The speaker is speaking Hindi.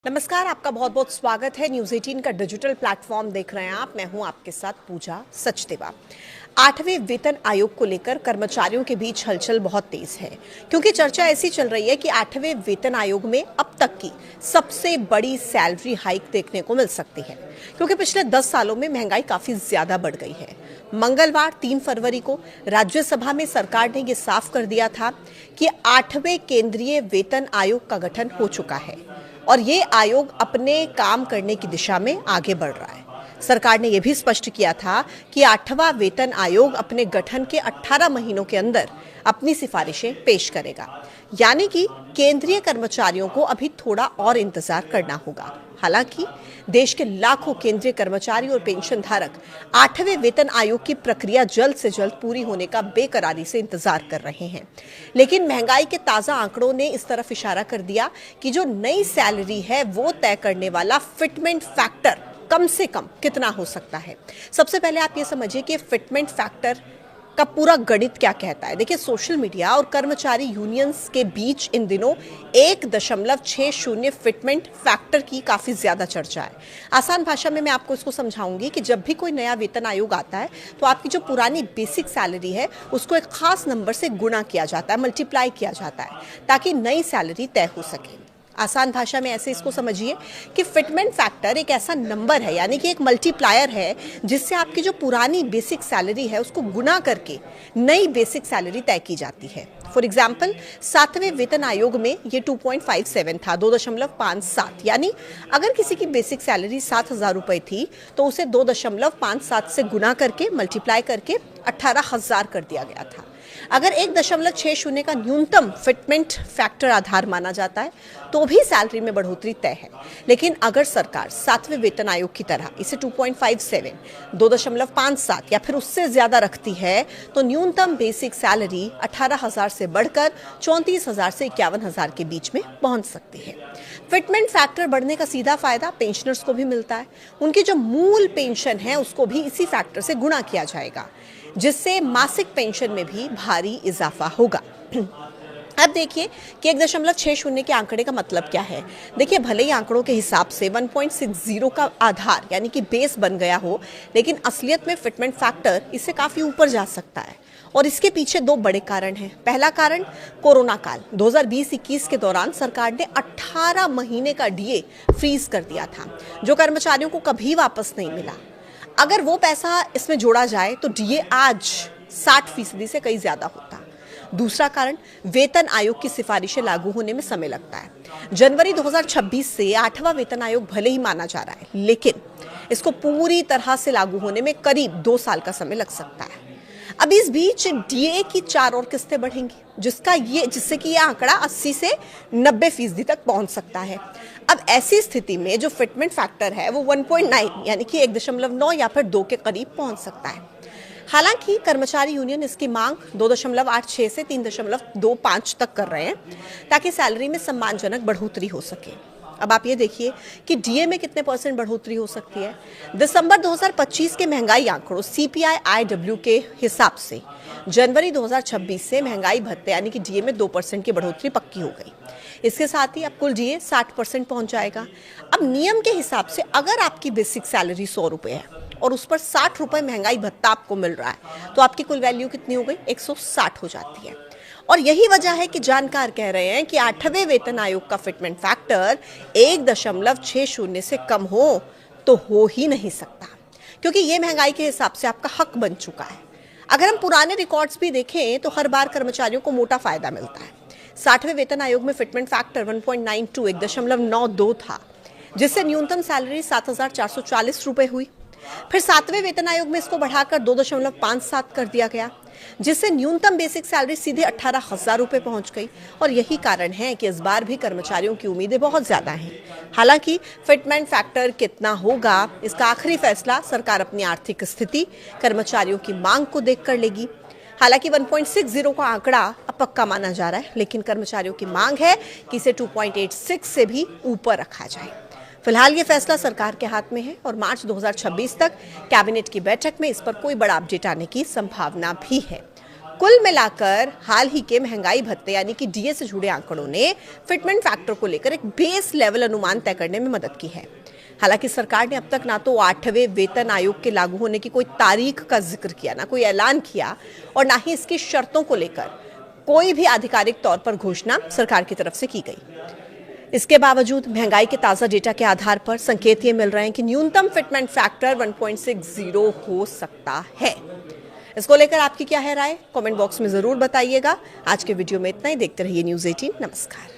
नमस्कार, आपका बहुत बहुत स्वागत है। न्यूज़ 18 का डिजिटल प्लेटफॉर्म देख रहे हैं आप। मैं हूं आपके साथ पूजा सचदेवा। 8वें वेतन आयोग को लेकर कर्मचारियों के बीच हलचल बहुत तेज है, क्योंकि चर्चा ऐसी चल रही है कि 8वें वेतन आयोग में अब तक की सबसे बड़ी सैलरी हाइक देखने को मिल सकती है, क्योंकि पिछले 10 सालों में महंगाई काफी ज्यादा बढ़ गई है। मंगलवार 3 फरवरी को राज्यसभा में सरकार ने यह साफ कर दिया था कि 8वें केंद्रीय वेतन आयोग का गठन हो चुका है और ये आयोग अपने काम करने की दिशा में आगे बढ़ रहा है। सरकार ने यह भी स्पष्ट किया था कि 8वां वेतन आयोग अपने गठन के 18 महीनों के अंदर अपनी सिफारिशें पेश करेगा, यानी कि केंद्रीय कर्मचारियों को अभी थोड़ा और इंतजार करना होगा। हालांकि देश के लाखों केंद्रीय कर्मचारी और पेंशन धारक 8वें वेतन आयोग की प्रक्रिया जल्द से जल्द पूरी होने का बेकरारी से इंतजार कर रहे हैं। लेकिन महंगाई के ताजा आंकड़ों ने इस तरफ इशारा कर दिया कि जो नई सैलरी है वो तय करने वाला फिटमेंट फैक्टर कम से कम कितना हो सकता है। सबसे पहले आप ये समझिए कि फिटमेंट फैक्टर का पूरा गणित क्या कहता है। देखिए, सोशल मीडिया और कर्मचारी यूनियंस के बीच इन दिनों 1.60 फिटमेंट फैक्टर की काफी ज्यादा चर्चा है। आसान भाषा में मैं आपको इसको समझाऊंगी कि जब भी कोई नया वेतन आयोग आता है तो आपकी जो पुरानी बेसिक सैलरी है उसको एक खास नंबर से गुणा किया जाता है, मल्टीप्लाई किया जाता है, ताकि नई सैलरी तय हो सके। आसान भाषा में ऐसे इसको समझिए कि फिटमेंट फैक्टर एक ऐसा नंबर है, यानी कि एक मल्टीप्लायर है, जिससे आपकी जो पुरानी बेसिक सैलरी है उसको गुना करके नई बेसिक सैलरी तय की जाती है। फॉर एग्जाम्पल, 7वें वेतन आयोग में ये 2.57 था, 2.57, यानी अगर किसी की बेसिक सैलरी 7,000 रुपए थी तो उसे 2.57 से गुना करके मल्टीप्लाई करके 18,000 कर दिया गया था। अगर 1.60 का न्यूनतम फिटमेंट फैक्टर आधार माना जाता है तो भी सैलरी में बढ़ोतरी तय है। लेकिन अगर सरकार 7वें वेतन आयोग की तरह इसे 2.57, 2.57 या फिर उससे ज्यादा रखती है तो न्यूनतम बेसिक सैलरी 18,000 से बढ़कर 34,000 से 51,000 के बीच में पहुंच सकती है। फिटमेंट फैक्टर बढ़ने का सीधा फायदा पेंशनर्स को भी मिलता है। उनकी जो मूल पेंशन है उसको भी इसी फैक्टर से गुणा किया जाएगा, जिससे मासिक पेंशन में भी भारी इजाफा होगा। अब देखिए कि 1.60 के आंकड़े का मतलब क्या है। देखिए, भले ही आंकड़ों के हिसाब से 1.60 का आधार यानी कि बेस बन गया हो, लेकिन असलियत में फिटमेंट फैक्टर इससे काफी ऊपर जा सकता है और इसके पीछे 2 बड़े कारण हैं। पहला कारण कोरोना काल 2020-21 के दौरान सरकार ने 18 महीने का डीए फ्रीज कर दिया था, जो कर्मचारियों को कभी वापस नहीं मिला। अगर वो पैसा इसमें जोड़ा जाए तो डीए आज 60% से कहीं ज्यादा होता। दूसरा कारण, वेतन आयोग की सिफारिशें लागू होने में समय लगता है। जनवरी 2026 से 8वां वेतन आयोग भले ही माना जा रहा है, लेकिन इसको पूरी तरह से लागू होने में करीब 2 साल का समय लग सकता है। अब इस बीच डीए की 4 और किस्तें बढ़ेंगी, जिससे कि यह आंकड़ा 80 से 90% तक पहुंच सकता है। अब ऐसी स्थिति में जो फिटमेंट फैक्टर है वो 1.9 यानी कि 1.9 या फिर 2 के करीब पहुंच सकता है। हालांकि कर्मचारी यूनियन इसकी मांग 2.86 से 3.25 तक कर रहे हैं, ताकि सैलरी में सम्मानजनक बढ़ोतरी हो सके। अब आप ये देखिए कि डीए में कितने % बढ़ोतरी हो सकती है। दिसंबर 2025 के महंगाई आंकड़ों CPI-IW के हिसाब से जनवरी 2026 से महंगाई भत्ते यानी कि डीए में 2% की बढ़ोतरी पक्की हो गई। इसके साथ ही अब कुल डीए 60% पहुंच जाएगा। अब नियम के हिसाब से अगर आपकी बेसिक सैलरी 100 रुपए है और उस पर 60 रुपए महंगाई भत्ता आपको मिल रहा है, तो आपकी कुल वैल्यू कितनी हो गई? 160 हो जाती है। और यही वजह है कि जानकार कह रहे हैं कि 8वें वेतन आयोग का फिटमेंट फैक्टर 1.60 से कम हो तो हो ही नहीं सकता, क्योंकि ये महंगाई के हिसाब से आपका हक बन चुका है। अगर हम पुराने रिकॉर्ड्स भी देखें तो हर बार कर्मचारियों को मोटा फायदा मिलता है। 60वें वेतन आयोग में फिटमेंट फैक्टर 1.92 1.92 था, जिससे न्यूनतम सैलरी 7,440 रुपए हुई। फिर 7वें वेतन आयोग में इसको बढ़ाकर 2.57 कर दिया गया, जिससे न्यूनतम बेसिक सैलरी सीधे 18,000 रुपए पहुंच गई। और यही कारण है कि इस बार भी कर्मचारियों की उम्मीदें बहुत ज्यादा हैं। हालांकि फिटमेंट फैक्टर कितना होगा, इसका आखिरी फैसला सरकार अपनी आर्थिक स्थिति, कर्मचारियों की मांग को देखकर लेगी। हालांकि 1.60 का आंकड़ा अब पक्का माना जा रहा है, लेकिन कर्मचारियों की मांग है कि इसे 2.86 से भी ऊपर रखा जाए। फिलहाल ये फैसला सरकार के हाथ में है और मार्च 2026 तक कैबिनेट की बैठक में इस पर कोई बड़ा अपडेट आने की संभावना भी है। कुल मिलाकर हाल ही के महंगाई भत्ते यानी कि डीए से जुड़े आंकड़ों ने फिटमेंट फैक्टर को लेकर एक बेस लेवल अनुमान तय करने में मदद की है। हालांकि सरकार ने अब तक ना तो 8वें वेतन आयोग के लागू होने की कोई तारीख का जिक्र किया, ना कोई ऐलान किया और ना ही इसकी शर्तों को लेकर कोई भी आधिकारिक तौर पर घोषणा सरकार की तरफ से की गई। इसके बावजूद महंगाई के ताजा डेटा के आधार पर संकेत ये मिल रहे हैं कि न्यूनतम फिटमेंट फैक्टर 1.60 हो सकता है। इसको लेकर आपकी क्या है राय? कमेंट बॉक्स में जरूर बताइएगा। आज के वीडियो में इतना ही। देखते रहिए न्यूज़ 18। नमस्कार।